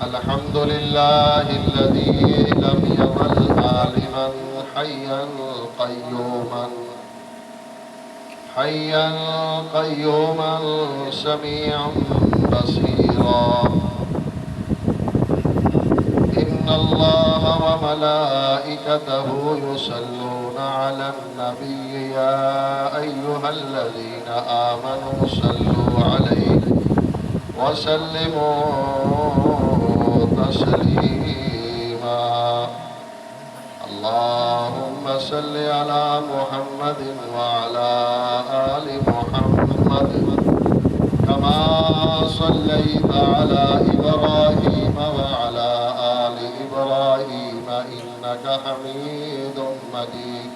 الحمد لله الذي لم يزل عالما حيا قيوما سميعا بصيرا. إن الله وملائكته يصلون على النبي يا أيها الذين آمنوا صلوا عليه وسلموا تسليما. اللهم صل على محمد وعلى آل محمد كما صليت على إبراهيم وعلى آل إبراهيم إنك حميد مجيد.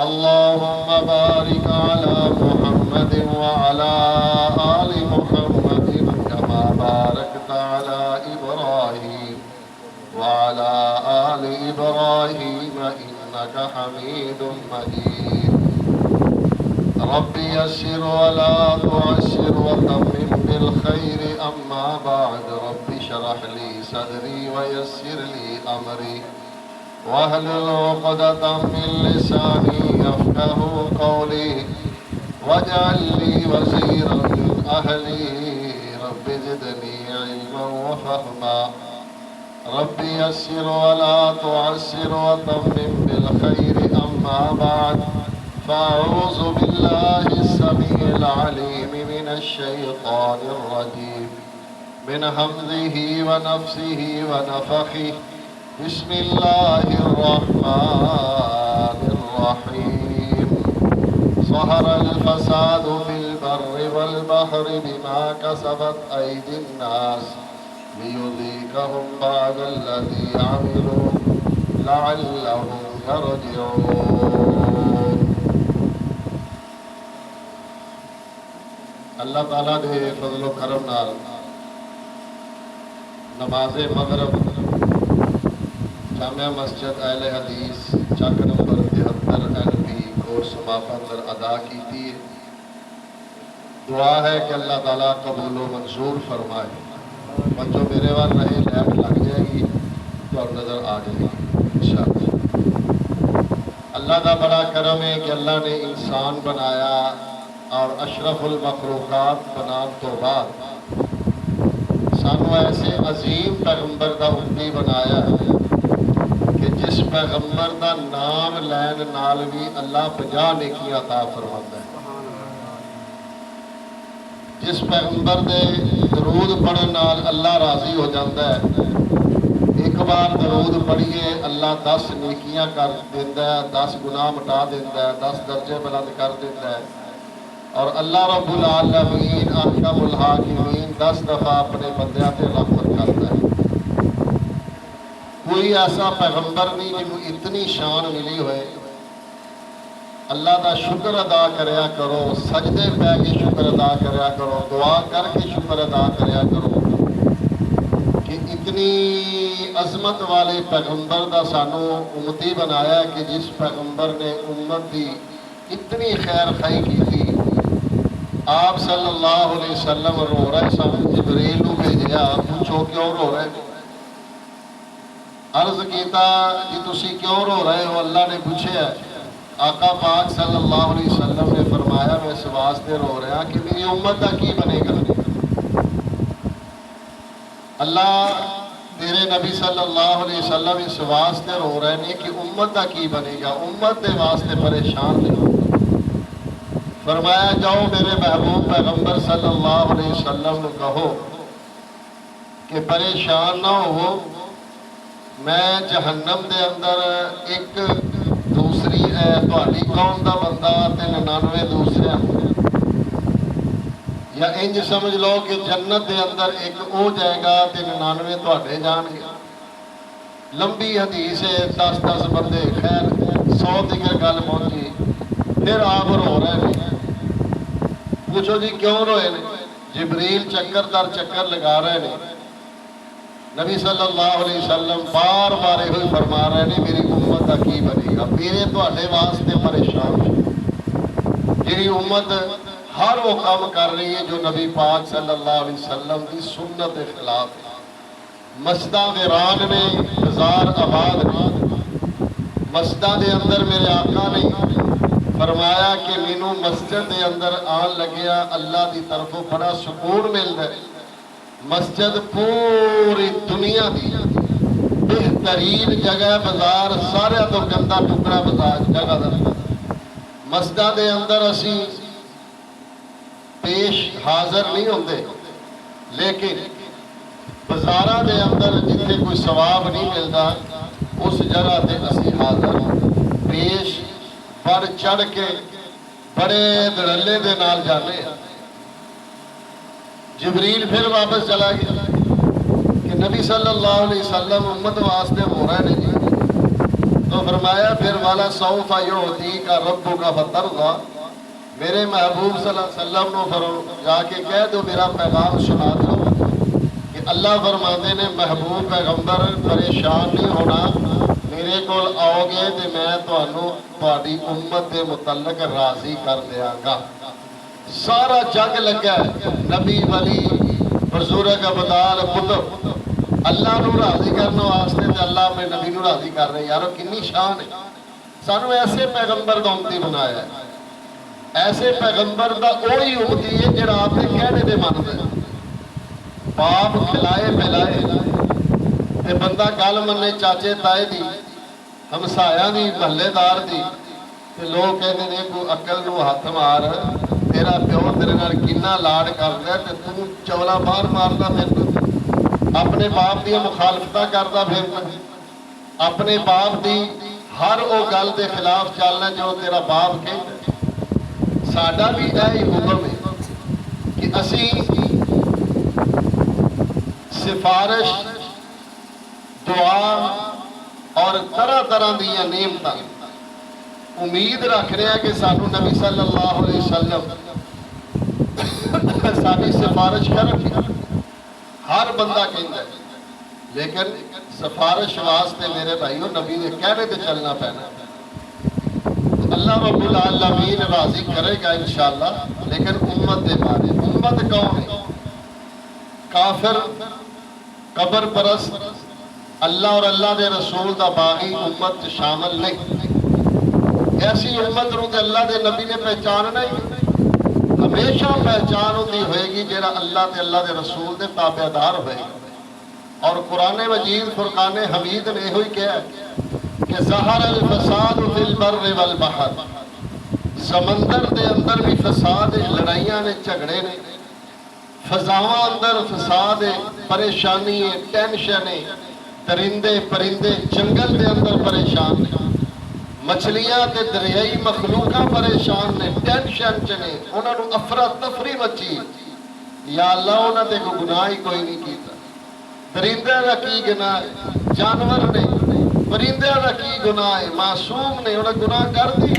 اللهم بارك على محمد وعلى آل محمد كما باركت على إبراهيم وعلى آل إبراهيم إنك حميد مجيد. رب يسر ولا تعسر وتمم بالخير. أما بعد رب اشرح لي صدري ويسر لي أمري واحلل عقدة من لساني يفقهوا قولي واجعل لي وزيرا من أهلي رب زدني علما وفهما. رب يسر ولا تعسر وتمم بالخير. أما بعد فأعوذ بالله السميع العليم من الشيطان الرجيم من همزه ونفسه ونفخه. بسم الله الرحمن الرحيم. ظهر الفساد في البر والبحر بما كسبت أيدي الناس ليذيقهم بعض الذي عملوا لعلهم يرجعون. اللہ تعالیٰ دے فضل و کرم نال نماز مغرب جامعہ مسجد اہل حدیث چک نمبر 73 NP کورس مافندر ادا کیتی ہے. دعا ہے کہ اللہ تعالیٰ قبول و منظور فرمائے. بچوں میرے وال رہے لیٹ لگ جائے گی تو اب نظر آ جائے گی انشاءاللہ. اللہ کا بڑا کرم ہے کہ اللہ نے انسان بنایا اور اشرف المخلوقات بنان تو بعد سانو ایسے عظیم پیغمبر کا امتی بنایا کہ جس پیغمبر کا نام لین نال بھی اللہ 50 نیکیاں عطا فرماتا ہے. جس پیغمبر دے درود پڑھن نال اللہ راضی ہو جاتا ہے. ایک بار درود پڑھیے اللہ 10 نیکیاں کر دیتا ہے, 10 گناہ مٹا دیتا ہے, 10 درجے بلند کر دیتا ہے. اور اللہ رب العالمین احکم الحاکمین 10 دفعہ اپنے بندیاں تے رحمت کرتا ہے. کوئی ایسا پیغمبر نہیں جنہوں اتنی شان ملی ہوئے. اللہ دا شکر ادا کریا کرو, سجدے پہ کے شکر ادا کریا کرو, دعا کر کے شکر ادا کریا کرو کہ اتنی عظمت والے پیغمبر دا سانو امتی بنایا ہے کہ جس پیغمبر نے امت دی اتنی خیر خائی کی تھی. آپ صلی اللہ علیہ وسلم رو رہے سن, جبریل نو بھیجیا, پوچھو کیوں رو رہے. عرض کیتا کہ تسی کیوں رو رہے ہو. اللہ نے پوچھا. آقا پاک صلی اللہ علیہ وسلم نے فرمایا میں اس واسطے رو رہا کہ میری امت کا کی بنے گا. اللہ تیرے نبی صلی اللہ علیہ وسلم اس واسطے رو رہے ہیں کہ امت کا کی بنے گا, امت دے واسطے پریشان نہیں. فرمایا جاؤ میرے محبوب پیغمبر صلی اللہ علیہ وسلم نے کہو کہ پریشان نہ ہو, میں جہنم دے اندر ایک دوسری تہاڈی قوم دا بندہ تے 99 دوسرے یا انج سمجھ لو کہ جنت دے اندر ایک او جائے گا تے 99 تہاڈے جان گے. لمبی حدیث ہے, 10 بندے, خیر 100 تک گل پہنچی. پھر آپ رو رہے ہیں. پوچھو جی کیوں روئے نے. جبریل چکر در چکر لگا رہے ہیں. نبی صلی اللہ علیہ وسلم بار بار ہوئی فرما رہے ہیں میری امت کا کی بنے گا. میرے تہاڈے واسطے پریشان جی امت ہر وہ کام کر رہی ہے جو نبی پاک صلی اللہ علیہ وسلم کی سنت کے خلاف ہے. مسجداں ویران نے، بازار آباد نے۔ مسجداں دے اندر میرے آقا نے فرمایا کہ مینوں مسجد دے اندر آن لگیا اللہ دی طرفوں بڑا سکون ملدا ہے۔ مسجد پوری دنیا دی بہترین جگہ، بازار سارے تو گندا ٹکڑا بازار جگہ دا۔ مسجداں دے اندر اسی پیش حاضر نہیں ہوندے، لیکن بازاراں دے اندر جتھے کوئی ثواب نہیں ملدا اس جگہ تے اسی حاضر پیش بڑھ چڑھ کے بڑے دھڑلے دے نال جانے ہیں۔ جبریل پھر واپس چلا گیا کہ نبی صلی اللہ علیہ وسلم امت واسطے ہو رہے ہیں جی، تو فرمایا پھر والا سوف یعطیک ربک فترضی، میرے محبوب صلی اللہ علیہ وسلم نو جا کے کہہ دو میرا پیغام سنا دو کہ اللہ فرماتے نے محبوب پیغمبر پریشان نہیں ہونا، میرے کول آؤ گے تو میں تہاڈی امت کے متعلق راضی کر دیا گا۔ سارا جگ لگا ہے، نبی ولی بزرگ ابدال کتب اللہ نو راضی کرنے واسطے تے اللہ میں نبی نو راضی کر رہے۔ یارو کنی شان ہے، سانو ایسے پیغمبر دا امتی بنایا ہے، ایسے پیغمبر دا وہی امتی ہے جڑا آپ کے کہنے دے مندا ہے۔ باپ کھلائے پلائے تے بندہ گل منے چاچے تائے دی، ہمسایاں دی، محلے دار دی، تے لوگ کہندے نے کوئی عقل نو ہاتھ مار، تیرا پیو تیرے نال کنا لاڈ کردا ہے تے تو چولا باہر ماردا پھردا، اپنے باپ دی مخالفتاں کردا پھردا، اپنے باپ دی ہر او گل دے خلاف چلنا جو تیرا باپ کہندا۔ ساڈا بھی یہ حکم ہے کہ اسی سفارش، دعا اور طرح طرح دیا نعمتاں امید رکھ رہے ہیں کہ سانو نبی صلی اللہ علیہ وسلم ساری سفارش کرنی۔ ہر بندہ کہندا ہے، لیکن سفارش واسطے میرے بھائیو نبی دے کہنے تے چلنا پینا۔ اللہ رب العالمین راضی کرے گا انشاءاللہ، لیکن امت دے بارے امت کون ہے؟ کافر، قبر پرست، اللہ اور اللہ دے رسول دا باغی امت شامل نہیں۔ ایسی امت نو تے اللہ دے نبی نے پہچاننا ہی، ہمیشہ پہچان ہوتی ہوئے گی جیڑا اللہ تے اللہ دے رسول دے تابعدار ہوئے گا۔ اور قرآن مجید فرقان حمید نے ہوئی کہا کہ ظہر الفساد فی البر والبحر، سمندر دے اندر بھی فساد ہے، لڑائیاں نے، جھگڑے نے، فضاواں اندر فساد ہے، پریشانی ہے، ٹینشن ہے، درندے پرندے جنگل دے اندر پریشان نے، مچھلیاں تے دریائی مخلوقاں پریشان نے، ٹینشن چنے، انہاں نو افراتفری مچی، یا اللہ انہاں تے کوئی گناہ ہی کوئی نہیں کیتا۔ درندے دا کی گناہ ہے، جانور نے، پرندے دا کی گناہ ہے، معصوم نے، انہاں گناہ کر دی۔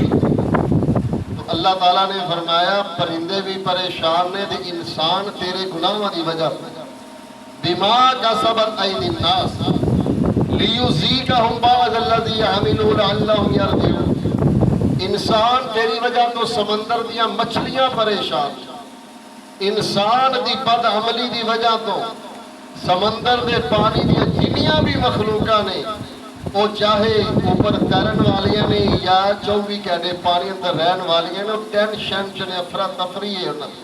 تو اللہ تعالیٰ نے فرمایا پرندے بھی پریشان نے تے انسان تیرے گناہاں دی وجہ بما کسبت ایدی الناس لیذیقہم بعض الذی عملوا لعلہم یرجعون۔ انسان تیری وجہ تو سمندر دیاں مچھلیاں پریشان، انسان دی بد عملی دی وجہ تو سمندر دے پانی دیا جنیاں بھی مخلوقاں نے، وہ چاہے اوپر تیرن والیاں نے یا 24 گھنٹے پانی اندر رہن والیاں نے، ٹینشن چنے، افراتفری ہے انہاں دی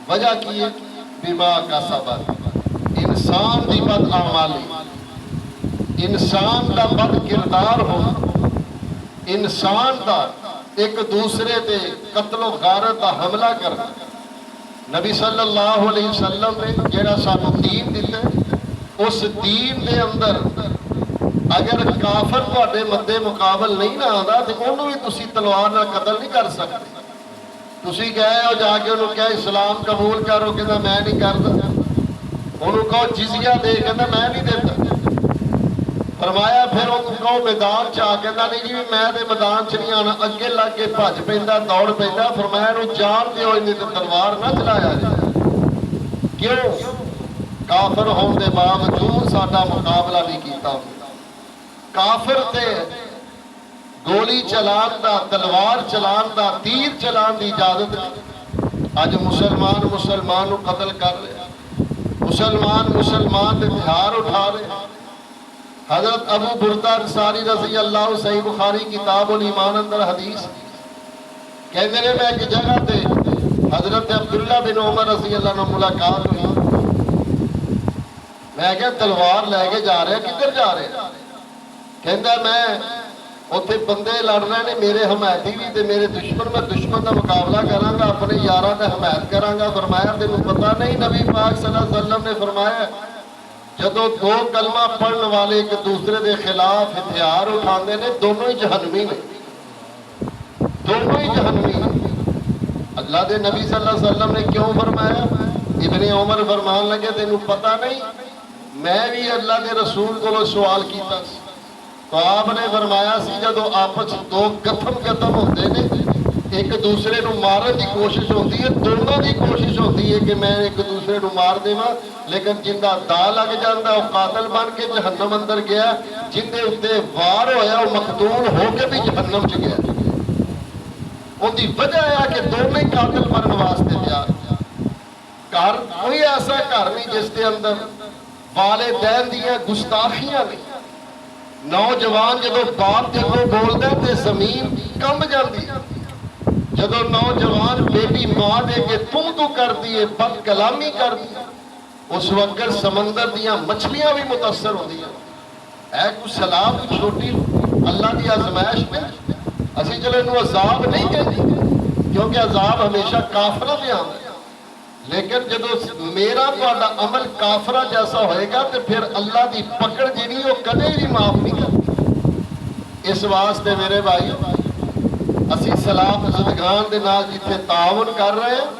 وجہ کی ہے بما کسبت، انسان دی بد اعمالی، انسان دا بد کردار ہو، انسان دا ایک دوسرے تے قتل و غارت دا حملہ کرنا۔ نبی صلی اللہ علیہ وسلم نے جیڑا سانو دین دیتے، اس دین دے اندر اگر کافر تواڈے مدے مقابل نہیں نہ آندا تے انہوں بھی تسی تلوار نال قتل نہیں کر سکتے۔ تسی گئے ہو جا کے انہوں کہا اسلام قبول کرو، کہنا میں نہیں کردا، انہوں کہو جزیہ دے، کہنا میں نہیں دیتا۔ فرمایا پھر انہوں کہو میدان چاہ، کہنا نہیں جی میں دے میدان چ نہیں آنا، اگے لگ کے بھج پیندا، دوڑ پیندا۔ فرمایا انہوں جان دیو انہیں تے تلوار نہ چلایا جائے۔ کیوں؟ کافر ہون دے باوجود ساڈا مقابلہ نہیں کیتا۔ کافر تے گولی چلان دا، تلوار چلان دا، تیر چلان دی اجازت نہیں۔ اج مسلمان نو قتل کر رہے، مسلمان دے ہتھیار اٹھا رہے. حضرت ابو بردہ انصاری رضی اللہ صحیح بخاری کتاب الایمان اندر حدیث کہندے نے میں ایک جگہ تے حضرت عبداللہ بن عمر رضی اللہ عنہ ملاقات ہوئی. میں کہا تلوار لے کے جا رہے کدھر جا رہے؟ کہندا میں اتنے بندے لڑ رہے ہیں میرے حمایتی بھی تے میرے دشمن, میں دشمن کا مقابلہ کراں گا, اپنے یاراں دا حمایت کراں گا. فرمایا تینوں پتہ نہیں نبی پاک صلی اللہ علیہ وسلم نے فرمایا جدو دو کلمہ پڑھن والے ایک دوسرے دے خلاف ہتھیار اٹھاندے نے دونوں ہی جہنمی نے, دونوں ہی جہنمی نے. اللہ دے نبی صلی اللہ علیہ وسلم نے کیوں فرمایا؟ ابن عمر فرمان لگے تینوں پتہ نہیں میں بھی اللہ دے رسول کو سوال کیتا تو آپ نے فرمایا سی جدو آپس دو قتم ہوتے نے ایک دوسرے نو مارن دی کوشش ہوتی ہے, دونوں دی کوشش ہوتی ہے کہ میں ایک دوسرے نو مار دیواں, لیکن جن دا دا لگ جاندا وہ قاتل بن کے جہنم اندر گیا, جن دے اوتے وار ہویا وہ مقتول ہو کے بھی جہنم چ گیا. ان دی وجہ ہے کہ دونوں ہی قاتل بنن واسطے تیار. گھر کوئی ایسا گھر نہیں جس کے اندر والدین دیاں گستاخیاں نہیں. نوجوان جدو باپ دے کو بولدا تے زمین کمب جاندی, جدو نوجوان بیٹی ماں دے کے تو کر دیے بد کلامی کر دی, اس وقت سمندر دیاں مچھلیاں بھی متاثر ہوندی ہیں. اے کوئی سلام کوئی چھوٹی اللہ دی آزمائش میں اسی چلو انہوں عذاب نہیں کہتے کیونکہ عذاب ہمیشہ کافرہ بھی آتا ہے, لیکن جدو میرا تہاڈا عمل کافرہ جیسا ہوئے گا تو پھر اللہ دی پکڑ جڑی وہ کدے بھی معاف نہیں کرتی. اس واسطے میرے بھائی اسی صلاح زندگان دے نال جتھے تعاون کر رہے ہیں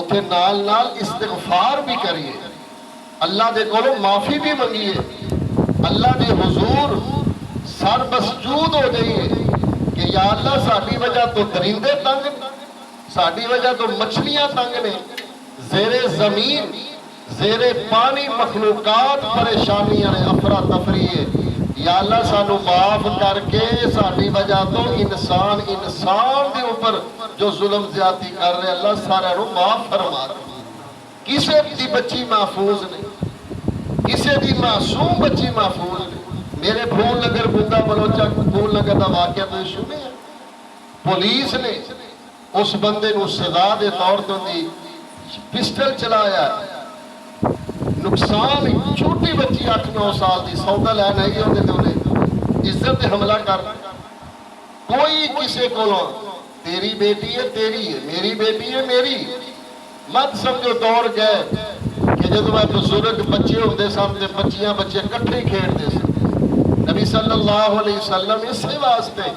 اتھے نال نال استغفار بھی کریے, اللہ دے کولوں معافی بھی منگیے, اللہ دے حضور سر مسجود ہو جائیے کہ یا اللہ ساڈی وجہ تو درندے تنگ نے, ساڈی وجہ تو مچھلیاں تنگ نے, زیر زمین زیر پانی مخلوقات پریشانیاں نے, افراتفری ہے. یا اللہ سانو معاف کر کے ساڈی وجہ تو انسان دے اوپر جو ظلم زیادتی کر رہے اللہ سارے نو معاف فرما دے. کسے دی بچی محفوظ نہیں, کسے دی معصوم بچی محفوظ نہیں. میرے پھول نگر بندہ بلوچا پھول نگر دا واقعہ تو سنے ہیں, پولیس نے اس بندے نو سزا دے طور تو دی پسٹل چلایا, نقصان چھوٹی بچی 8-9 سال دی سودا لین آئی ہوندے تے انہیں عزت حملہ کر, کوئی کسے کو تیری بیٹی ہے تیری ہے, میری بیٹی ہے میری, مت سمجھو دور گئے کہ جب میں بزرگ بچے ہوندے سن تے بچیاں بچے کٹھے کھیڑتے سے. نبی صلی اللہ علیہ وسلم اسی واسطے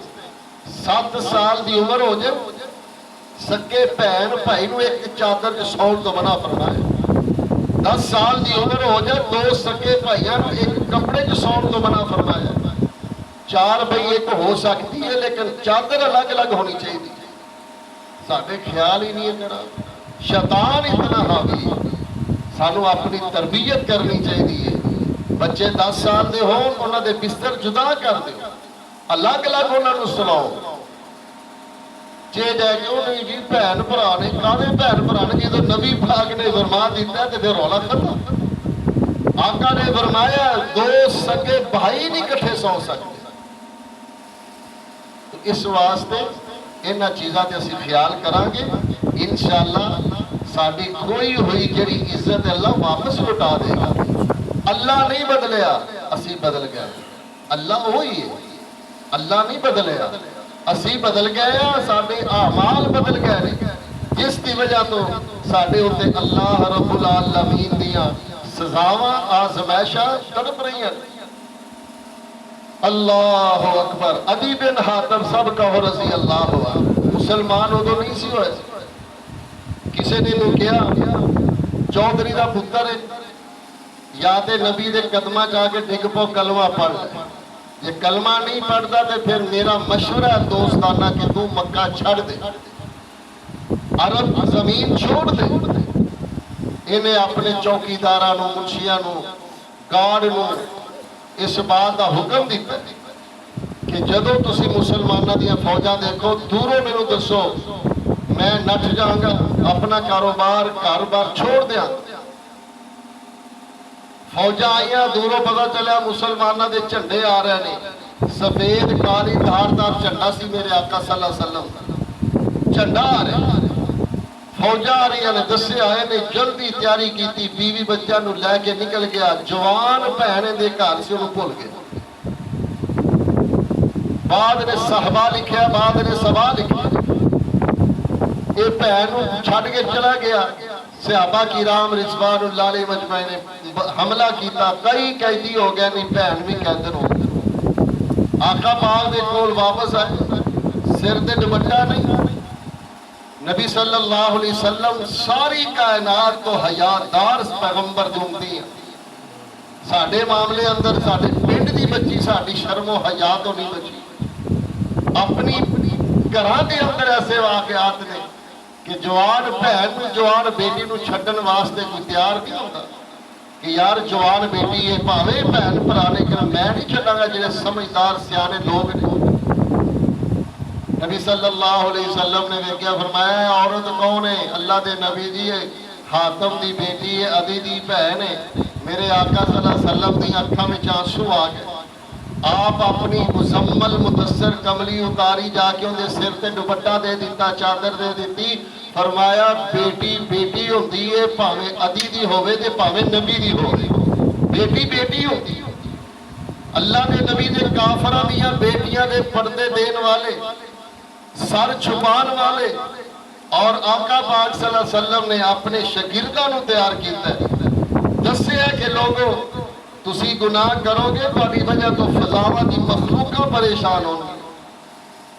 7 سال دی عمر ہو جائے سکے بہن بھائی نو ایک چادر جو سول تو منع فرمائے, 10 سال دی عمر ہو جائے 2 سکے بھائیاں نو ایک کپڑے جو سول تو منع فرمایا, 4 بھائی ایک ہو سکتی ہے لیکن چادر الگ الگ ہونی چاہیے. ساڈے خیال ہی نہیں ہے کرا, شیطان اتنا حاوی, سانو اپنی تربیت کرنی چاہیے. بچے 10 سال دے ہون انہاں دے بستر جدا کر دے, الگ الگ انہاں نو سلاؤ. جے جائے کہ انہیں جی بہن بھرا نے کانے بہن بھرا نے جدو نبی پاک نے فرما دیتا ہے تو پھر رولا ختم. آقا نے فرمایا 2 سگے بھائی نہیں کٹھے سو سکتے. اس واسطے انہاں چیزاں تے اسی خیال کران گے, انشاءاللہ ساڈی کھوئی ہوئی جڑی عزت اللہ واپس لٹا دے گا. اللہ نہیں بدلیا, اسی بدل گئے. اللہ وہی ہے, اللہ نہیں بدلیا, اسی بدل گئے ہیں, ساڈے اعمال بدل گئے ہیں, جس کی وجہ تو ساڈے اوتے اللہ رب العالمین دیاں سزاواں آزمائشاں تڑپ رہی ہیں. اللہ اکبر. عدی بن حاتم سب کہو رضی اللہ عنہ, مسلمان ادو نہیں سی ہوئے. کسی نے انہوں کیا چودھری دا پتر ہے, یا تے نبی دے قدمہ جا کے ڈگ پو کلمہ پڑھ لے, یہ کلمہ نہیں پڑھتا تو پھر میرا مشورہ ہے دوستانہ کہ تو مکہ چھڑ دے, عرب زمین چھوڑ دے. انہیں اپنے چوکیداراں نو, منشیاں نو, گارڈ نو اس بات کا حکم دیتا ہے کہ جدو تسی مسلمانہ دیا فوجاں دیکھو دوروں میں نو دسو, میں نٹ جاؤں گا, اپنا کاروبار چھوڑ دیا. فوجاں آئیاں دوروں پتہ چلیا مسلمانوں دے جھنڈے آ رہے ہیں سفید کالی دھاردار جھنڈا سی میرے آقا صلی اللہ علیہ وسلم جھنڈا آ رہا فوجاں آ رہی نے دسے آئے نے جلدی تیاری کی بیوی بچہ نو لے کے نکل گیا جوان بہن دے گھر سے انہوں بھول گیا بعد نے صحبہ لکھیا بعد نے سبا لکھیا یہ بہن چھڑ کے چلا گیا صحابہ کرام رضوان اللہ علیہ مجمعین نے حملہ کیتا کئی قیدی ہو گئے نہیں بہن بھی قیدر ہو گئے آقا پاک دے کول واپس آئے سر تے دوپٹہ نہیں نبی صلی اللہ علیہ وسلم ساری کائنات تو حیادار پیغمبر جمتی ہیں ساڑھے معاملے اندر ساڑھے پنڈ دی بچی ساڑھی شرم و حیا تو نہیں بچی اپنی گھران دے اندر ایسے واقعات نے کہ جوان بہن جوان بیٹی نو چھڈن واسطے کوئی تیار نہیں ہوتا کہ یار جوان بیٹی ہے پاوے بہن پرانے کہ میں نہیں چھڈاں گا جنہیں سمجھدار سیانے لوگ نے نبی صلی اللہ علیہ وسلم نے کیا فرمایا ہے عورت کون ہے اللہ دے نبی دی ہے حاتم دی بیٹی ہے عدی دی بہن ہے میرے آقا صلی اللہ علیہ وسلم دی اکھا میں چانسو آ گئے آپ اپنی مزمل مدثر کملی اتاری جا کے ان دے سر تے دوپٹہ دے دیتا چادر دے دیتی فرمایا بیٹی بیٹی ہوندی ہے پاویں عدی دی ہوئے تے پاویں نبی دی ہوئے بیٹی بیٹی ہوندی اللہ نے نبی دے کافرہ دیاں بیٹیاں دے پردے دین والے سر چھپان والے اور آقا پاک صلی اللہ علیہ وسلم نے اپنے شاگرداں نو تیار کیتا ہے دسے ہے کہ لوگوں تسی گناہ کرو گے تہاڈی وجہ تو فضاواں دی مخلوقاں پریشان ہوں گی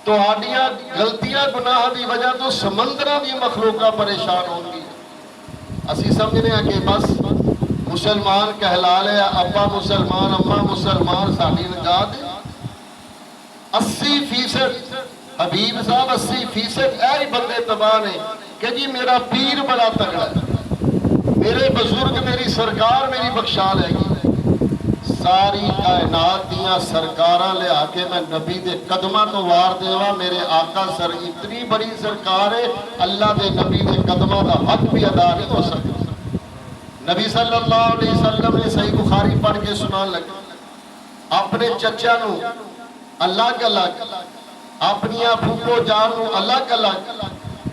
تہاڈیاں غلطیاں گناہ دی وجہ تو سمندراں دی مخلوقاں پریشان ہوں گی اسی سمجھنے ہیں کہ بس مسلمان کہلا لے ابا مسلمان اماں مسلمان ساڈی نجات 80% حبیب صاحب 80% ایہی بندے تباہ نے کہ جی میرا پیر بڑا تگڑا ہے میرے بزرگ میری سرکار میری بخشا لے گی ساری کائنات دیاں سرکاراں لے آکے میں نبی دے قدمہ تو وار دیوا میرے آقا سر اتنی بڑی سرکار ہے اللہ دے نبی دے قدمہ دا حق بھی ادا نہیں ہو سکتا نبی صلی اللہ علیہ وسلم نے صحیح بخاری پڑھ کے سنان لگا اپنے چچا نو الگ الگ اپنی پھوپو جان نو الگ الگ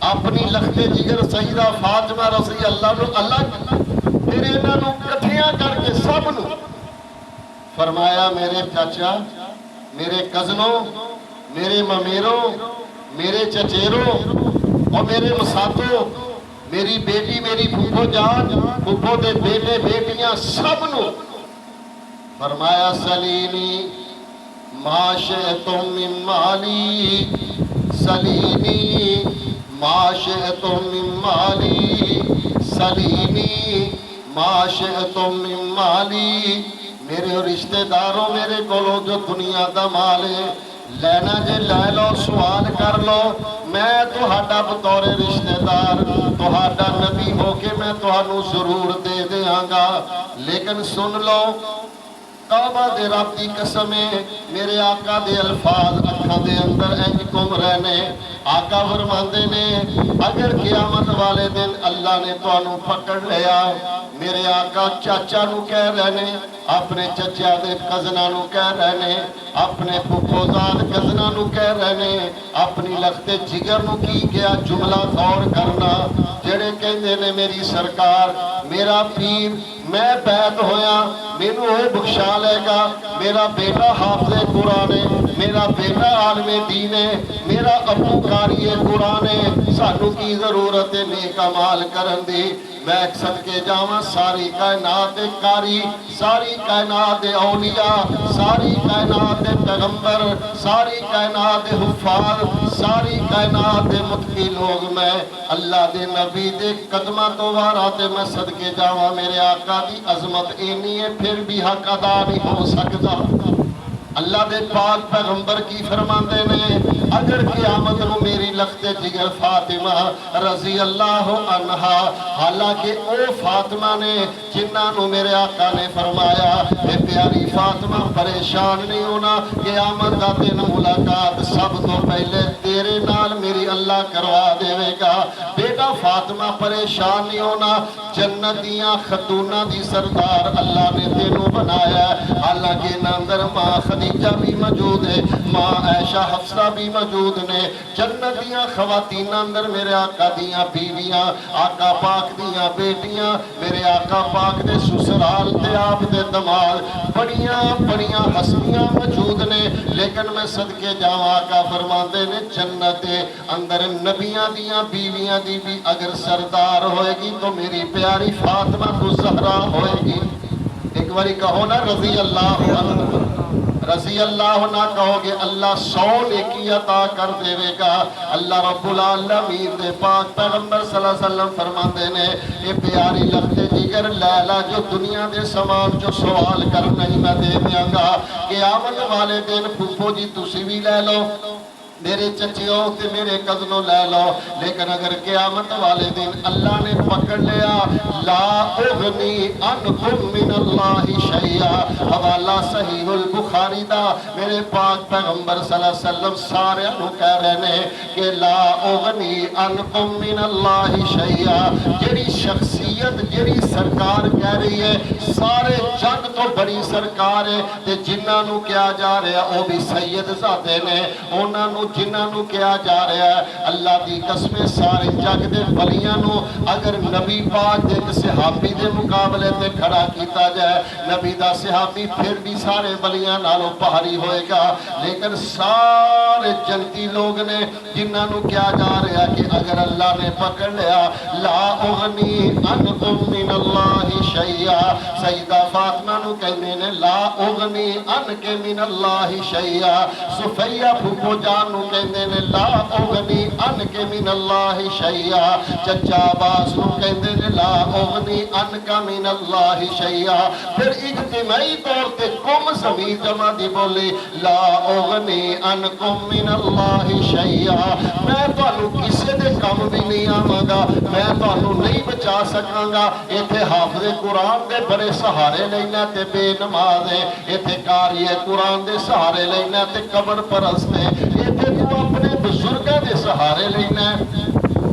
اپنی لختے جگر سیدہ فاطمہ رضی اللہ نو الگ پھر انہاں نو کٹھیاں کر کے سب نو فرمایا میرے چاچا میرے کزنوں میرے ممیروں میرے چچیروں اور میرے مساتوں میری بیٹی میری پھوپو جان پھوپو دے بیٹے بیٹیاں سب نو فرمایا سلینی ما شئتم من مالی سلینی ما شئتم من مالی سلینی ما شئتم من مالی میرے رشتہ داروں میرے کولو جو دنیا دا مال ہے لینا جے لے لو سوال کر لو میں تہاڈا بطور رشتہ دار تہاڈا نبی ہو کے میں تہانوں ضرور دے دیاں گا لیکن سن لو کعبہ دے رب دی قسم ہے میرے آقا دے الفاظ اکھاں دے اندر انج گم رہنے آقا فرماندے نے اگر قیامت والے دن اللہ نے تانوں پکڑ لیا میرے آقا چاچا نو کہہ رہنے اپنے چچا دے کزنا نو کہہ رہنے اپنے پھوپھوزاد کزنا نو کہہ رہنے اپنی لختے جگر نو کی گیا جملہ غور کرنا جڑے کہندے نے میری سرکار میرا پیر میں بیعت ہویا مینوں وہ بخشا لے گا میرا بیٹا حافظ قرآن ہے میرا بیٹا عالم دین ہے میرا ابو قاری قرآن ہے سانو کی ضرورت ہے نیک اعمال کرن دی میں صدقے جاواں ساری کائنات قاری ساری کائنات اولیاء ساری کائنات پیغمبر ساری کائنات حفاظ ساری کائنات متقی لوگ میں اللہ دے نبی دے قدمہ تو واراتے میں صدقے جاواں میرے آقا دی عظمت اینی ہے پھر بھی حق ادا نہیں ہو سکتا اللہ دے پاک پیغمبر کی فرماندے نے اگر قیامت نو میری لخت جگر فاطمہ رضی اللہ عنہا، حالانکہ او فاطمہ نے جنہاں نو میرے آقا نے فرمایا اے پیاری فاطمہ پریشان نہیں ہونا، قیامت دا دن ملاقات سب تو پہلے تیرے نال میری اللہ کروا دے گا۔ بیٹا فاطمہ پریشان نہیں ہونا، جنت دیاں خاتوناں دی سردار اللہ نے تینوں بنایا ہے، حالانکہ اندر ماں خدیجہ بھی موجود ہے، ماں عائشہ حفصہ بھی موجود نے، جنت دیاں خواتین اندر میرے آقا دیاں بیویاں، آقا پاک دیاں بیٹیاں، میرے آقا پاک دے سسرال تے آپ دے دماد، بڑیاں بڑیاں ہستیاں موجود نے، لیکن میں صدقے جاواں آقا فرماندے نے جنت اندر نبیاں دیاں بیویاں دی بھی اگر سردار ہوئے گی تو میری پیاری فاطمہ الزہرا ہوئے گی۔ ایک باری کہو نا رضی اللہ عنہ، رضی اللہ نہ کہو گے اللہ 100 نیکی عطا کر دے گا۔ اللہ رب العالمین دے پاک پیغمبر صلی اللہ علیہ وسلم فرماندے نے اے پیاری لخت جگر لیلا جو دنیا دے سامان جو سوال کرنا ہی میں دے دیاں گا، قیامت والے دن پھوپھو جی تسی بھی لے لو، میرے چچیوں تے میرے قدنوں لے لو، لیکن اگر قیامت والے دن اللہ نے پکڑ لیا لا اغنی عنکم من اللہ شیئا، حوالہ صحیح البخاری دا، میرے پاک پیغمبر صلی اللہ علیہ وسلم سارے انہوں کہہ رہے ہیں کہ لا اغنی عنکم من اللہ شیئا، جیڑی شخصیت جیڑی سرکار کہہ رہی ہے سارے جگ تو بڑی سرکار ہے، تے جنہاں نو کیا جا رہا ہے وہ بھی سید زادے نے، انہاں نو جنہاں نو کیا جا رہا ہے اللہ دی قسمیں سارے جگ دے ولیاں نو اگر نبی پاک دے صحابی دے مقابلے تے کھڑا کیتا جائے، نبی دا صحابی پھر بھی سارے ولیاں نالوں پہاری ہوئے گا، لیکن سارے جنتی لوگ نے جنہاں نو کیا جا رہا کہ اگر اللہ نے پکڑ لیا لا اغنی عنکم من اللہ شیئا، سیدہ فاطمہ نو کہنے نے لا اغنی عنک من اللہ شیئا، صفیہ پھوپھو جان نو کہندے نے لا اغنی عنک من اللہ شیئا، چچا عباس نو کہندے نے لا اغنی عنک من اللہ شیئا، پھر اجتماعی طور تے کم زمین جمع دی بولی لا اغنی عنکم من اللہ شیئا، میں تو انو کسے دے کم بھی نہیں آماں گا، میں تو انو نہیں بچا سکاں گا، ایتھے حافظ قرآن دے بڑے سہارے لینا تے بے نماز ہے، ایتھے قاری قرآن دے سہارے لینا تے قبر پرست ہے، ایتھے تو اپنے بزرگاں دے سہارے لینا ہے،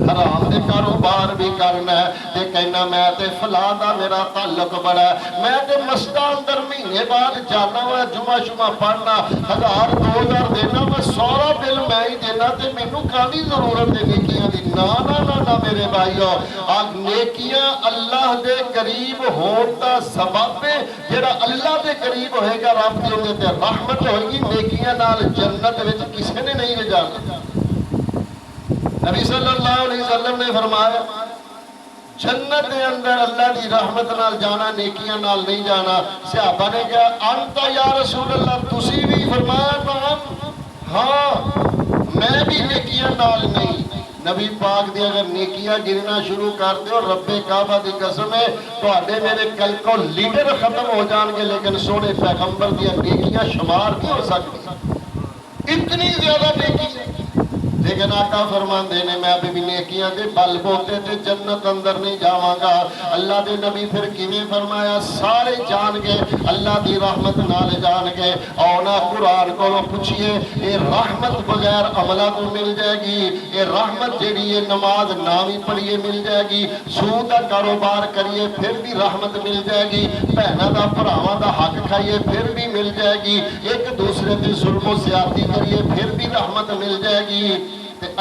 حرام دے کاروبار بھی کرنا ہے، تے کہنا میں تے فلاں دا میرا تعلق بڑا ہے، میں تے مسجد اندر مہینے بعد جانا ہوا جمعہ شمعہ پڑھنا 1000 2000 دینا میں سارا بل میں ہی دینا تے مینوں کاہدی ضرورت ہے نیکیاں دی، نا نا نا نا میرے بھائیو، آج نیکیاں اللہ دے قریب ہون دا سبب ہے، جڑا اللہ دے قریب ہوئے گا رب دے اندر تے رحمت ہوئے گی، نیکیاں نال جنت وچ کسے نے نہیں لے جانا۔ نبی صلی اللہ علیہ وسلم نے فرمایا جنت دے اندر اللہ دی رحمت نال جانا نیکیاں نال نہیں جانا، صحابہ نے کہا انتا یا رسول اللہ تسی بھی؟ فرمایا نعم ہاں میں بھی نیکیاں نال نہیں۔ نبی پاک دی اگر نیکیاں گرنا شروع کرتے ہو رب کعبہ دی قسم ہے تو آڈے میرے کل کو لیڈر ختم ہو جان گے، لیکن سونے پیغمبر دیا نیکیاں شمار کی ہو سکتی اتنی زیادہ نیکیاں، لیکن آقا فرمان دینے میں ابھی بھی نیکیاں دے بل بوتے تے جنت اندر نہیں جاواں گا۔ اللہ دے نبی پھر کیویں فرمایا سارے جان گے اللہ دی رحمت نال جان گے، اونا قرآن کو پوچھئے اے رحمت بغیر عملہ کو مل جائے گی، اے رحمت جیڑی ہے نماز نامی پڑھئے مل جائے گی، سود دا کاروبار کریے پھر بھی رحمت مل جائے گی، بہنہ دا پراواں دا حق کھائیے پھر بھی مل جائے گی، ایک دوسرے تے ظلم و زیادتی کریے پھر بھی رحمت مل جائے گی۔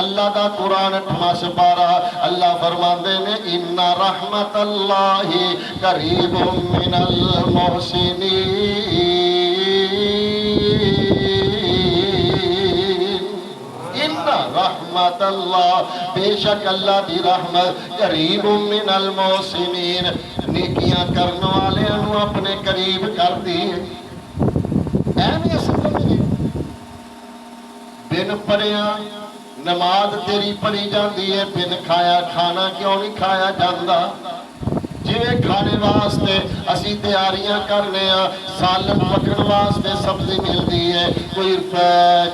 اللہ دا قرآن 8 پارہ اللہ فرماندے نے ان رحمت اللہ قریب من المحسنین، ان رحمت اللہ بے شک اللہ دی رحمت قریب من المحسنین، نیکیاں کرنے والے انہوں اپنے قریب کر دی بن پڑیاں نماز تیری پڑھی جاندی ہے، بن کھایا کھانا کیوں نہیں کھایا جاندہ، جویں کھانے واسطے اسی تیاریاں کرنے ہاں، سالن پکن واسطے سبزی ملتی ہے، کوئی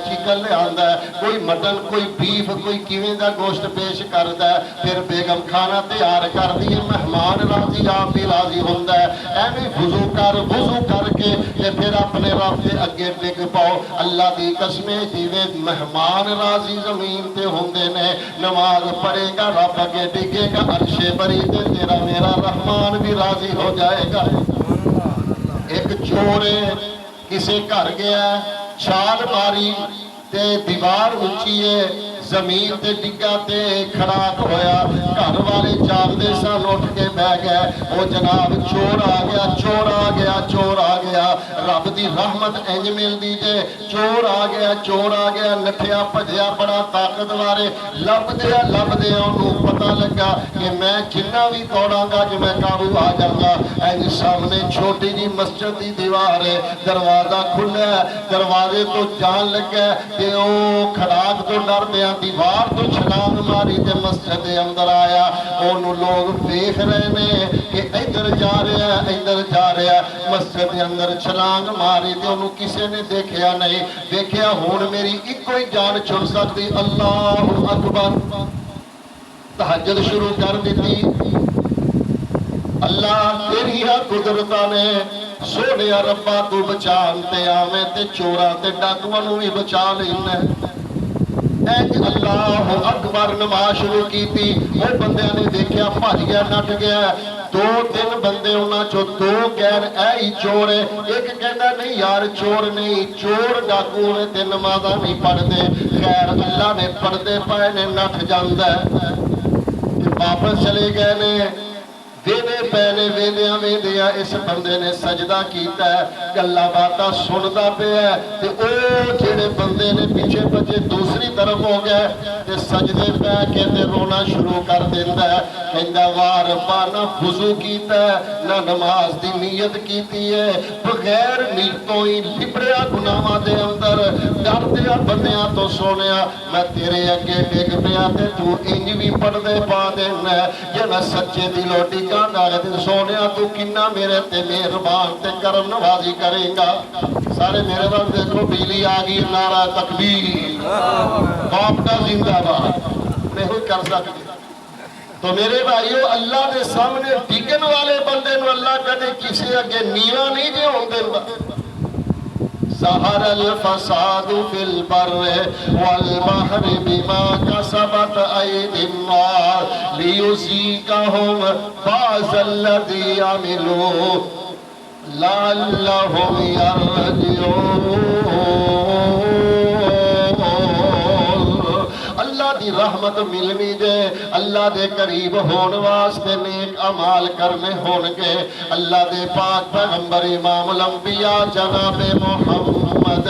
چکن لے آندا ہے، کوئی مٹن، کوئی بیف، کوئی کیویں دا گوشت پیش کردا ہے، پھر بیگم کھانا تیار کر دی ہے، مہمان راضی آپ بھی راضی ہوندا ہے، ایویں وضو کر کے تے پھر اپنے رب دے اگے ڈگ پاؤ۔ اللہ دی قسمیں جیویں مہمان راضی زمین تے ہوندے نے، نماز پڑھے گا رب اگے ڈگے گا، عرش بری تے تیرا میرا رحمان بھی راضی ہو جائے گا۔ ایک چور کسے گھر گیا، چھال ماری تے دیوار اونچی ہے، زمین تے ڈگا تے کھڑاک ہویا، گھر والے جاگدے سن اٹھ کے بہ گئے، او جناب چور آ گیا، چور آ گیا، چور آ گیا، رب دی رحمت انج مل دی جے، چور آ گیا، چور آ گیا، نٹھیا بھجیا بڑا طاقتور ہے، لب دیا انہوں پتہ لگا کہ میں جنہ بھی توڑاں گا کہ میں قابو آ جاؤں گا۔ انج سامنے چھوٹی جی مسجد دی دیوار ہے، دروازہ کھلا ہے، دروازے تو جان لگا کہ او کھڑاک تو ڈر دیا دیوار تو چھلانگ ماری تے مسجد دے اندر آیا، انہوں لوگ دیکھ رہے نے کہ ادھر جا رہا ہے، ادھر جا رہا ہے، مسجد دے اندر چھلانگ ماری تے انہوں کسے نے دیکھیا نہیں، دیکھیا ہون میری ایک کوئی جان چھڑ سکتی، اللہ اکبر، تہجد شروع کر دیتی۔ اللہ تیری قدرتاں نے سونیا ربا تو بچان تے آویں تے چوراں تے ڈاکواں بھی بچا لینا۔ اللہ اکبر نماز شروع کی تھی، وہ بندے نے دیکھیا بھج گیا، نٹ گیا، دو تین بندے انہاں چو دو کہن اے ہی چور ہے، ایک کہنا نہیں یار چور نہیں، چور ڈاکو نے تے نمازاں نہیں پڑھ دے، خیر اللہ نے پڑھ دے پائے نے نٹ جاندہ ہے، واپس چلے گئے نے، ویدے پہلے ویدیاں اس بندے نے سجدہ کیتا ہے، گلہ باتا سندا پہ ہے، تے او جڑے بندے نے پیچھے بچے دوسری طرف ہو گئے، تے سجدے پہ کے تے رونا شروع کر دیتا ہے، کہندہ وار نہ وضو کیتا ہے، نہ نماز دی نیت کیتی ہے، بغیر نیتوں ہی لبڑیا گناہاں دے اندر، ڈر دیا بندیاں تو سونیا، میں تیرے اگے ڈگ پیا تے تو انج بھی پڑھدے پا دینا ہے، یہ میں سچے دلوں ڈگا سونیا تو کنہ میرے تے مہربان تے کرم نوازی کریں گا۔ سارے میرے وقت دیکھو بجلی آگئی، نعرہ تکبیر، باپٹا زندہ باد، نہیں کر سکتے۔ تو میرے بھائیو اللہ دے سامنے ڈگن والے بندے نو اللہ کدے کسی اگے نیواں نہیں دے ہوندے گا۔ ظہر الفساد فی البر والبحر بما کسبت ایدی الناس لیذیقہم بعض الذی عملوا لعلہم یرجعون۔ اللہ دی رحمت ملنی جے، اللہ دے قریب ہون واسطے نیک عمال کرنے ہون گے، اللہ دے پاک پیغمبر امام الانبیاء جناب محمد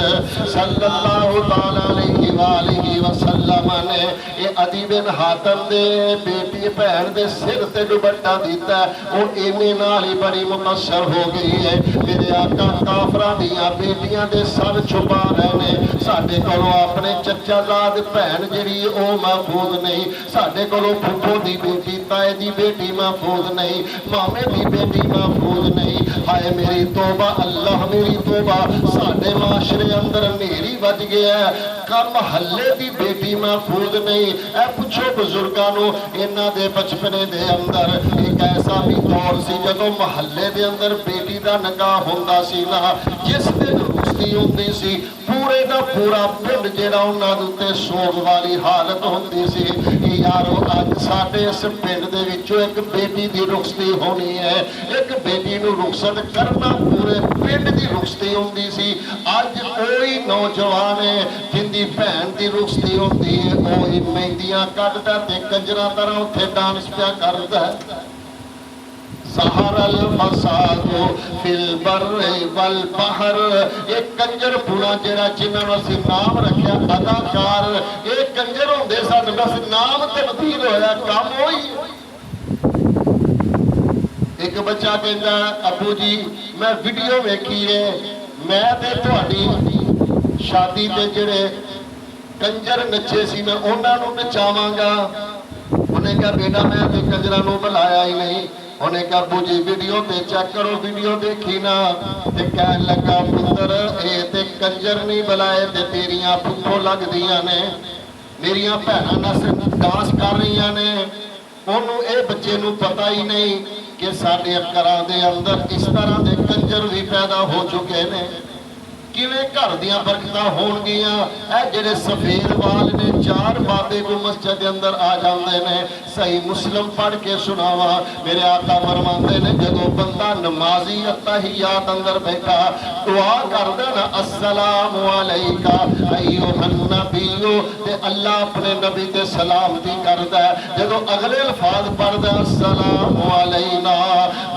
صلی اللہ تعالیٰ علیہ وآلہ وسلم نے یہ عدی بن حاتم دے بیٹی بہن دے سر تے دوپٹہ دیتا ہے، وہ اینے نال ہی بڑی متاثر ہو گئی ہے، میرے آقا کافراں دیاں بیٹیاں دے سر چھپا رہے نے، ساڈے کولوں اپنے چچا زاد بہن جڑی او محفوظ نہیں، ساڈے کولوں پھپھو دی بیٹی تائے دی بیٹی محفوظ نہیں، مامے دی بیٹی محفوظ نہیں، ہائے میری توبہ اللہ میری توبہ، ساڈے معاشرے اندر میری بج گیا ہے، کم محلے دی بیٹی محفوظ نہیں، اے پوچھو بزرگانو انہاں دے بچپنے دے اندر ایک ایسا بھی دور سی جدوں محلے دے اندر بیٹی دا نکاح ہوندا سی نا، جس دن رخصتی ہوندی سی پورے دا پورا پنڈ جڑا انہاں دے سوگ والی حالت ہوندی سی، یارو اج ساڈے اس پنڈ دے وچوں ایک بیٹی دی رخصتی ہونی ہے، ایک بیٹی نو رخصت کرنا پورے پنڈ دی رخصتی ہوندی سی، اج کوئی نوجوان ہے جن دی بہن دی رخصتی ہوندی ہے اوہی مہندیاں کڈدا تے کنجراں طرح اوتھے ڈانس پیا کردا ہے۔ ظہر الفساد فی البر والبحر، ایک کنجر پورا جڑا جنہاں نوں اسی نام رکھیا اداکار، ایک کنجر ہوندے سن بس نام تبدیل ہویا کام ہوئی۔ ایک بچہ کہندا ابو جی میں ویڈیو ویکھی ہے، میں تے تہاڈی شادی تے جڑے کنجر نچے سی میں انہاں نوں نچاواں گا، انہیں کہا بیٹا میں تے کنجراں نوں بلایا ہی نہیں، انہیں کہا ابو جی ویڈیو تے چیک کرو، ویڈیو دیکھی نا تے کہن لگا پتر اے تے کنجر نہیں بلائے تے تیریاں پھپھو لگ دیاں نے، میریاں بھیناں نس ڈانس کر رہی نے، انہوں اے بچے نو پتہ ہی نہیں کہ ساڈے گھراں دے اندر اس طرح دے کنجر بھی پیدا ہو چکے نے، کیویں گھر دیاں برکتاں ہون گیاں۔ اے جڑے سفید وال نے چار بابے کو مسجد دے اندر آ جاندے نے، صحیح مسلم پڑھ کے سناواں، میرے آقا فرماندے نے جدوں بندہ نمازی اتحیات اندر بیٹھا دعا کردا نا السلام علیکہ ایھا النبی، تے اللہ اپنے نبی تے سلامتی کردا ہے، جدوں اگلے الفاظ پڑھدا السلام علینا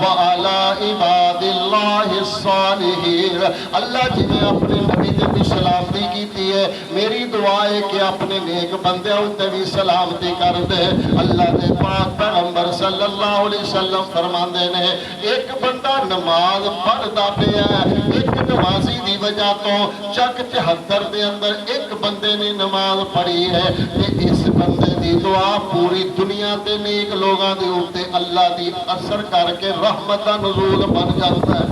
وعلی عباد اللہ الصالحین، اللہ جی نے اپنے نبی تے بھی سلامتی کیتی ہے، میری دعا ہے کہ اپنے نیک بندے تے بھی سلامتی کر دے۔ اللہ دے پاک پیغمبر صلی اللہ علیہ وسلم فرماندے نے ایک بندہ نماز پڑھدا پیا ہے، ایک نمازی دی وجہ تو چک 74 دے اندر ایک بندے نے نماز پڑھی ہے تے اس بندے دی دعا پوری دنیا تے نیک لوگاں دے اوپر اللہ دی اثر کر کے رحمت دا نزول بن جاتا ہے،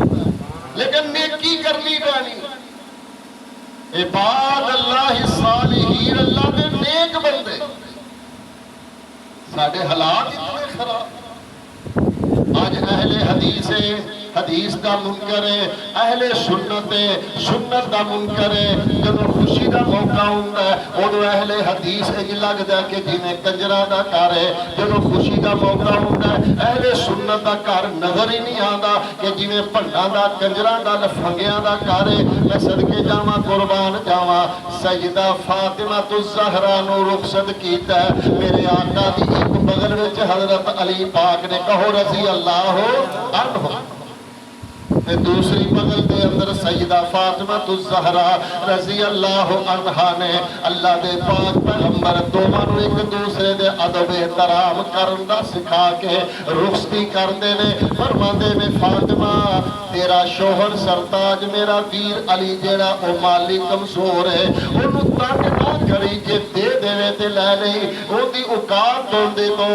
لیکن نیکی کرنی پانی عباد اللہ صالحین، اللہ دے نیک بندے۔ ساڑھے حالات اتنے خراب، آج اہل حدیث حدیث دا منکر ہے، اہل سنت سنت دا منکر ہے، جب خوشی دا موقع ہوتا ہے ادو اہل حدیث یہ لگتا ہے کہ جی میں کنجرا دا گھر ہے، جب خوشی دا موقع ہوتا ہے اہل سنت دا گھر نظر ہی نہیں آتا کہ جی میں بھنڈا دا کنجرا دا لفنگیاں دا گھر ہے۔ میں صدقے جاواں قربان جاواں، سیدہ فاطمہ الزہرا نو رخصت کیتا ہے، میرے آقا دی ایک بغل وچ حضرت علی پاک نے کہو رضی اللہ عنہ، دوسری بغل دے اندر سیدہ فاطمہ الزہرا رضی اللہ عنہا نے اللہ دے پاک پیغمبر دونوں ایک دوسرے دے ادب احترام کرن دا سکھا کے رخصتی کردے نے، فرماندے نے فاطمہ تیرا شوہر سرتاج میرا ویر علی جیڑا او مالی کمزور ہے، انہوں تنگ نہ کری جے دے دے تے لے نہیں، ان دی اوقات تو دے تو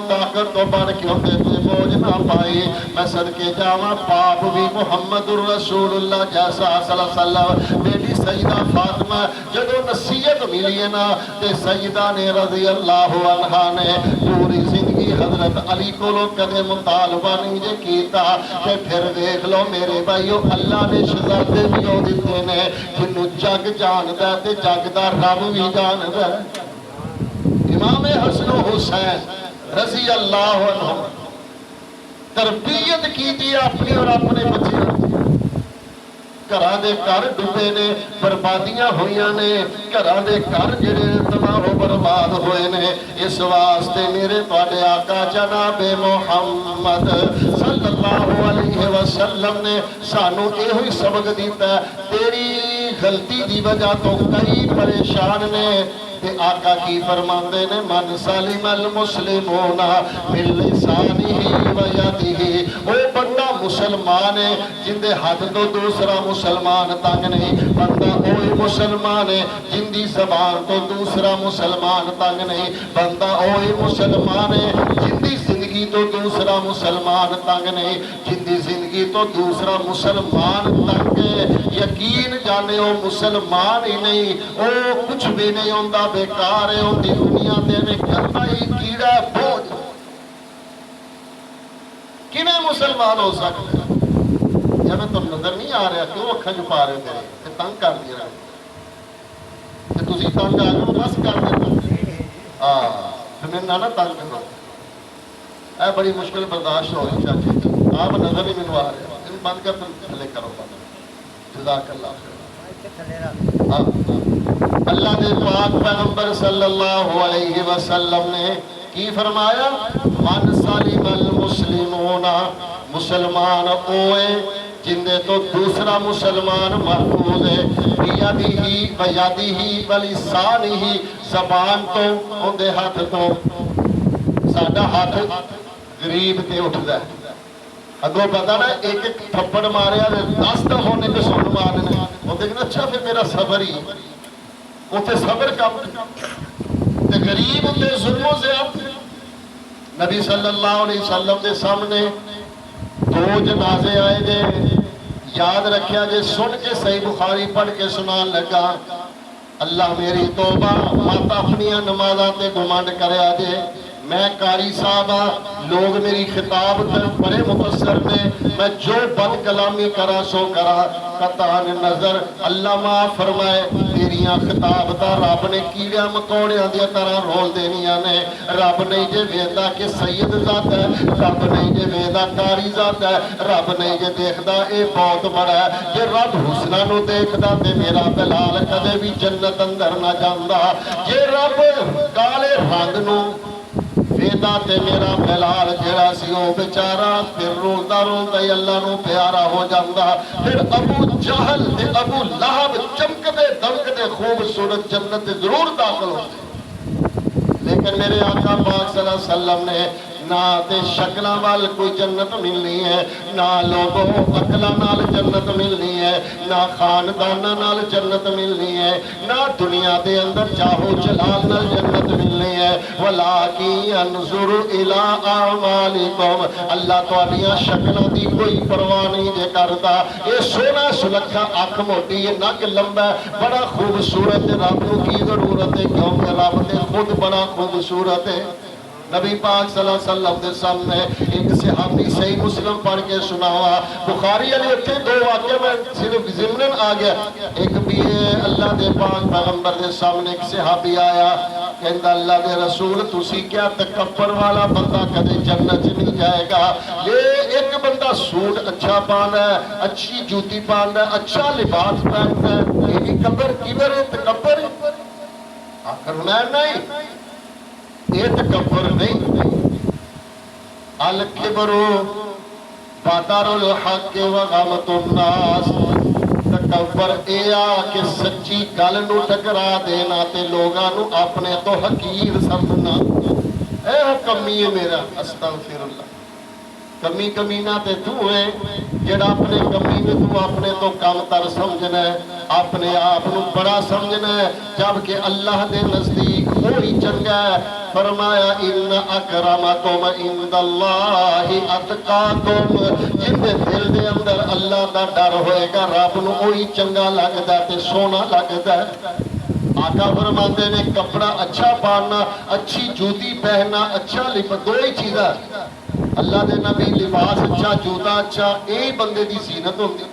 طاقت تو بڑھ کے ہوندے تے بوجھ نہ پائی۔ میں صدقے جاواں باپ بھی محمد الرسول اللہ جیسا صلی اللہ علیہ وسلم، بیٹی سیدہ فاطمہ جدو نصیحت ملی نا تے سیدہ نے رضی اللہ عنہ نے پوری زندگی حضرت علی کو کدے مطالبہ نہیں جے کیتا، تے پھر دیکھ لو میرے بھائیو اللہ نے شہزادے بھی ہو دیتے نے جنوں جگ جاندا تے جگ دا رب بھی جاندا۔ امام حسن و حسین رضی اللہ عنہ تربیت کیجیے اپنی اور اپنے بچے، گھراں دے گھر ڈوبے نے، بربادیاں ہوئیاں نے، گھراں دے گھر جڑے تباہ و برباد ہوئے نے، اس واسطے میرے تواڈے آقا جناب محمد صلی اللہ علیہ وسلم نے سانو یہ سبق دیتا ہے، تیری غلطی دی وجہ تو کئی پریشان نے، تے آقا کی فرماندے نے من سلم المسلمون من لسانہ و یدہ، او بندہ مسلمان ہے جن دے ہاتھ تو دوسرا مسلمان تنگ نہیں، بندہ اوہی مسلمان ہے جن دی زبان تو دوسرا مسلمان تنگ نہیں، بندہ اوہی مسلمان ہے جن دی زندگی تو دوسرا مسلمان تنگ نہیں، جن دی زندگی تو دوسرا مسلمان تنگ ہے، یقین جانے او مسلمان ہی نہیں، او کچھ بھی نہیں ہوندہ، بیکار ہے، ان دی دنیا دے میں کرتا ہی کیڑا بوجھ، کیویں مسلمان ہو سکتے ہیں؟ جب تم نظر نہیں آ رہا کیوں اکھاں چھپا رہے تھے کہ تنگ کر دیا رہے کہ تسی تنگ آ گئے بس کر دے ہمیں نہ تنگ کرو، اے بڑی مشکل برداشت ہو رہی چاچی، آپ نظر نہیں منوا رہے، ان بند کر تم تھلے کرو بند، جزاک اللہ خیر۔ اللہ دے پاک پیغمبر صلی اللہ علیہ وسلم نے کی فرمایا من سلم المسلمون، مسلمان اوے جن دے تو دوسرا مسلمان محفوظ ہے، بیدہ و یدہ و لسانہ، زبان تو ان دے ہاتھ تو، ساڈا ہاتھ غریب تے اٹھدا ہے، اگو پتا نا ایک ایک تھپڑ ماریا 10 دفعہ ہونے کے سن مارنے، وہ دیکھنا اچھا پھر میرا صبر ہی اتنے صبر کم غریب اتنے ظلم و زیادتی۔ نبی صلی اللہ علیہ وسلم دے سامنے دو جنازے آئے جے، یاد رکھیا جے، سن کے صحیح بخاری پڑھ کے سنان لگا، اللہ میری توبہ، مات اپنی نمازاں تے گھمنڈ کریا جے، میں قاری صاحب لوگ میری خطاب تے بڑے متاثر نے، میں جو بد کلامی کرا سو کرا، قطع نظر اللہ معاف فرمائے، تیریاں خطاب دا رب نے کیڑیاں مکوڑیاں دیا طرح رول دینیاں نے، رب نہیں جے ویدہ کہ سید ذات ہے، رب نہیں جے ویدہ قاری ذات ہے، رب نہیں جے دیکھدا اے بہت بڑا ہے، جے رب حسنہ نو دیکھدا تے میرا بلال کدے بھی جنت اندر نہ جاندا، جے رب کالے رنگ نو ویدہ تے میرا بلال جڑا سی او بیچارہ پھر رولدا رولدا ہی اللہ نو پیارا ہو جاندا، پھر ابو جہل تے ابو لہب چمکدے دمکدے خوبصورت جنت ضرور داخل ہوندے، لیکن میرے آقا پاک صلی اللہ علیہ وسلم نے نہ تے شکلاں وال کوئی جنت ملنی ہے، نہ لوگوں عقلاں نال جنت ملنی ہے، نہ خانداناں نال جنت ملنی ہے، نہ دنیا دے اندر چاہو جلال نال جنت ملنی ہے، وَلَٰكِن يَنظُرُ إِلَىٰ أَعْمَالِكُمْ، اللہ تہاڈیاں شکلاں دی کوئی پرواہ نہیں جے کردا، اے سونا سلکھا اکھ موٹی ہے نک لمبا ہے بڑا خوبصورت ہے، رب نو کی ضرورت ہے کیونکہ رب تے خود بڑا خوبصورت ہے۔ نبی پاک صلی اللہ علیہ وسلم دے سامنے ایک صحابی صحیح مسلم پڑھ کے سنا ہوا، بخاری علی اتھے دو واقعے میں صرف ضمناً آ گیا، ایک بھی اللہ دے پاک پیغمبر دے سامنے ایک صحابی آیا، کہندا اللہ دے رسول تسی کیا تکبر والا بندہ کدے جنت نہیں جائے گا، یہ ایک بندہ سوٹ اچھا پانا ہے، اچھی جوتی پانا ہے، اچھا لباس پہنتا ہے، یہ بھی کبر ہے تکبر ہے؟ آخر میں نہیں، یہ تکبر نہیں، الکبر بطر الحق وغمط الناس، تکبر ایا کہ سچی گل نو ٹکرا دینا تے لوگاں نو اپنے تو حقیر سمجھنا، اے کمی ہے میرا، استغفر اللہ، کمی کمینہ تے تو ہے جڑا اپنے کمی میں تو اپنے تو کم تر سمجھنا ہے، اپنے آپ نو بڑا سمجھنا ہے، جبکہ اللہ دے نزدیک وہی چنگا ہے، فرمایا ان اکرمکم عند اللہ اتقاکم، جن دے دل دے اندر اللہ دا ڈر ہوئے گا رب نو وہی چنگا لگدا تے سونا لگدا ہے۔ آقا فرماتے نے کپڑا اچھا پہننا، اچھی جوتی پہننا، اچھا لباس، دو ہی چیزاں، اللہ دے نبی لباس اچھا جوتا اچھا یہی بندے دی زینت ہوندی،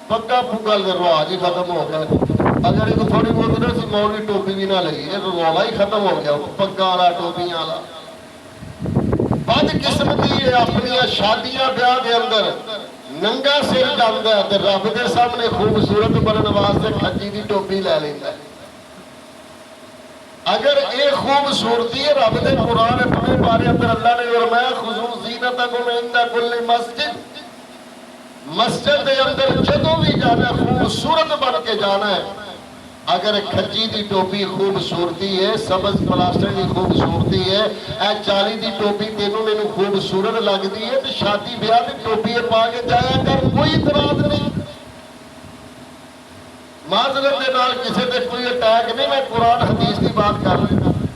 پگا پگا رواج ہی ختم ہو گیا، اگر ایک تھوڑی بہت نہ سی مولوی ٹوپی بھی نہ لگی یہ رولا ہی ختم ہو گیا، پگا والا ٹوپیاں والا بد قسمتی ہے، اپنی شادیاں بیاہ دے اندر ننگا سر جاندا ہے تے رب دے سامنے خوبصورت بنن واسطے کھجی دی ٹوپی لے لیندا ہے۔ اگر ایک خوبصورتی ہے رب دے قرآن اپنے بارے اندر اللہ نے فرمایا خذوا زینتکم عند کل مسجد، مسجد دے اندر جدوں بھی جانا خوبصورت بن کے جانا ہے، اگر کھجی دی ٹوپی خوبصورتی ہے، سبز پلاسٹر دی خوبصورتی ہے، اے چالی دی ٹوپی تینوں مینوں خوبصورت لگدی ہے تے شادی بیاہ دی ٹوپی پا کے جایا کر، کوئی اعتراض نہیں، معذرت دے نال کسی تے کوئی اٹیک نہیں، میں قرآن حدیث کی بات کر رہا ہوں۔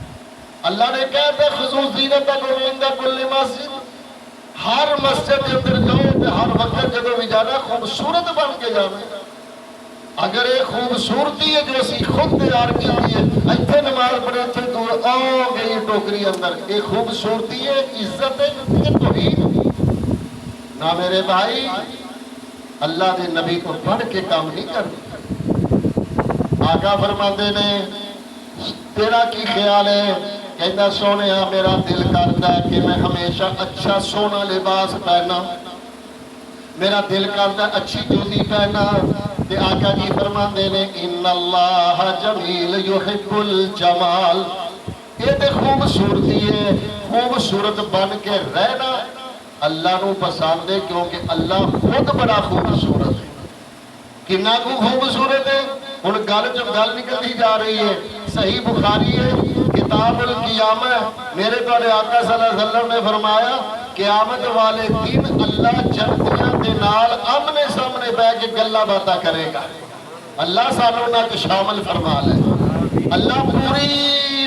اللہ نے کہا ہے خذوا زینتکم عند کل مسجد، ہر مسجد کے اندر جاؤ تے ہر وقت جدوں بھی جانا خوبصورت بن کے جانا، اگر ایک خوبصورتی ہے جو اسی خود تیار کی ہے، ایتھے نماز پڑھے ایتھے دور آ گئی ٹوکری اندر، ایک خوبصورتی ہے، عزت ہے، یہ توحید نہ میرے بھائی، اللہ دے نبی کو پڑھ کے کام نہیں کرنا۔ آقا فرماتے نے تیرا کی خیال ہے، کہتا سونیا میرا دل کرتا ہے کہ میں ہمیشہ اچھا سونا لباس پہنا، میرا دل کرتا ہے اچھی جوتی پہنا، تے آقا جی فرماتے نے ان اللہ جمیل یحب الجمال، یہ تے خوبصورتی ہے، خوبصورت بن کے رہنا اللہ نو پسند ہے، کیونکہ اللہ خود بڑا خوبصورت ہے، کنا کو خوبصورت ہے، ان گل جو گل نکلتی جا رہی ہے، صحیح بخاری ہے کتاب القیامہ، میرے پاس آقا صلی اللہ علیہ وسلم نے فرمایا قیامت والے دن اللہ جنتیاں دے نال آمنے سامنے بیٹھ کے گلاں باتاں کرے گا، اللہ سانوں نہ شامل فرما لے، اللہ پوری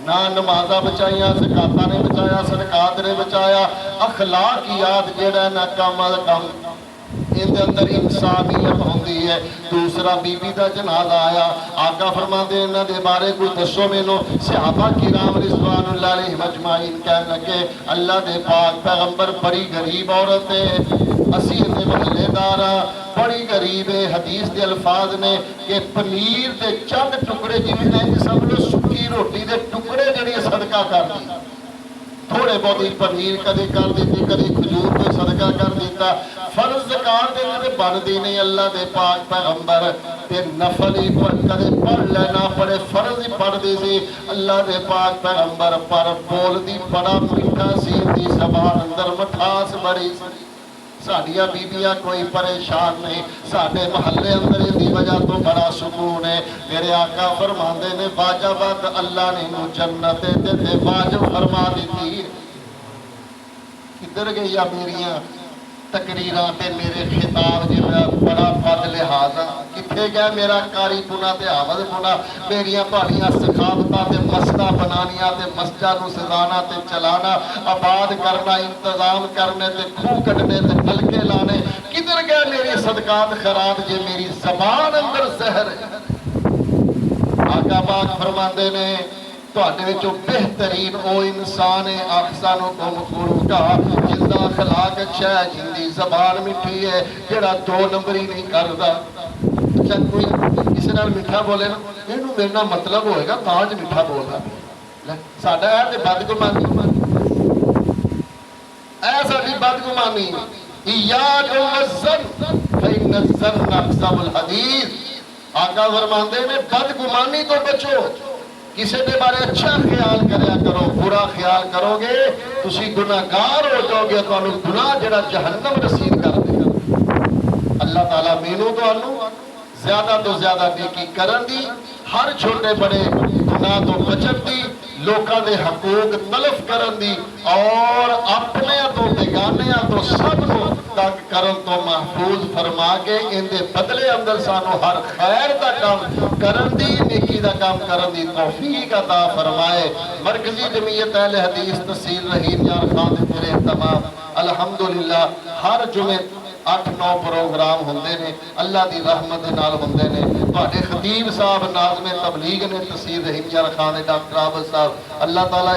نہ نمازاں بچائیاں، زکاتاں نے بچایا، صدقات نے بچایا، اخلاقیات جڑا نہ کم از کم ان دے اندر انسانیت ہوندی ہے۔ دوسرا بی بی دا جنازہ آیا، آقا فرماندے انہاں دے بارے کوئی دسو مینوں۔ صحابہ کرام رضوان اللہ علیہم اجمعین کہن لگے اللہ دے پاک پیغمبر بڑی غریب عورت ہے، اسی دے محلے دار ہاں، بڑی غریب ہے۔ حدیث دے الفاظ نے کہ پنیر دے چند ٹکڑے جویں نے سمجھو سکی روٹی دے ٹکڑے جڑی صدقہ کر دی، تھوڑے بہت پنیر کدی کر دیتی، کدی کھجور کو صدقہ کر دیتا۔ فرض زکات دے بنتی نہیں، اللہ دے پاک پیغمبر تے نفل ہی کدے پڑھ لینا پڑے، فرض ہی پڑھتی سی اللہ دے پاک پیغمبر، پر بولدی بڑا میٹھا سی، دی زبان اندر مٹھاس بڑی سی۔ ساڈیاں بیبیاں کوئی پریشان نہیں، ساڈے محلے اندر ان دی وجہ تو بڑا سکون ہے۔ میرے آقا فرماندے نے واجبات اللہ نے انہوں جنت تے واجب فرما دیتی۔ کدھر گئی میریاں تقریراں تے میرے خطاب جی میں بڑا بد لحاظ ہاں، کتنے گیا میرا کاری پونا تے آمد پونا، میریاں پاڑیاں سخاوتاں تے مسجداں بنانیاں تے مسجد نو سجانا تے چلانا، آباد کرنا، انتظام کرنے تے کھو کٹنے تے نلکے لانے، کدھر گیا میری صدقات خیرات جے میری زبان اندر زہر ہے۔ آقا پاک فرماندے نے تواڈے وچوں بہترین او انسان ہے احسنکم خلقا، جن دا اخلاق اچھا ہے، جن دی زبان میٹھی ہے، جڑا دو نمبری نہیں کردا۔ اچھا کوئی کسی نال میٹھا بولے نا اینوں میرے نال مطلب ہوئے گا تاں جو میٹھا بولدا، ساڈا ہے تے بدگمانی، اے ساڈی بدگمانی۔ ایاکم والظن فإن الظن أكذب الحدیث، آقا فرماندے نے بدگمانی تو بچو، کسی کے بارے اچھا خیال کریا کرو، برا خیال کرو گے تسی گناہگار ہو جاؤ گے، تو گناہ جڑا جہنم رسید کر دے گا۔ اللہ تعالیٰ مینوں تو زیادہ تو زیادہ نیکی کرن دی، ہر چھوٹے بڑے گناہ تو بچن دی، لوکاں دے حقوق تلف کرن دی، اور اپنے تو بیگانیاں تو سب نو تنگ کرن تو محفوظ فرما کے ان دے بدلے اندر سانو ہر خیر دا کام کرن دی، نیکی دا کام کرن دی توفیق عطا فرمائے۔ مرکزی جمعیت اہل حدیث تحصیل رحیم یار خان دے میرے اہتمام الحمدللہ ہر جمعے 8-9 پروگرام ہوندے نے، اللہ دی رحمت نال ہوندے نے۔ تواڈے خطیب صاحب ناظم تبلیغ نے تحصیل رحیم یار خان ڈاکٹر عابد صاحب، اللہ تعالیٰ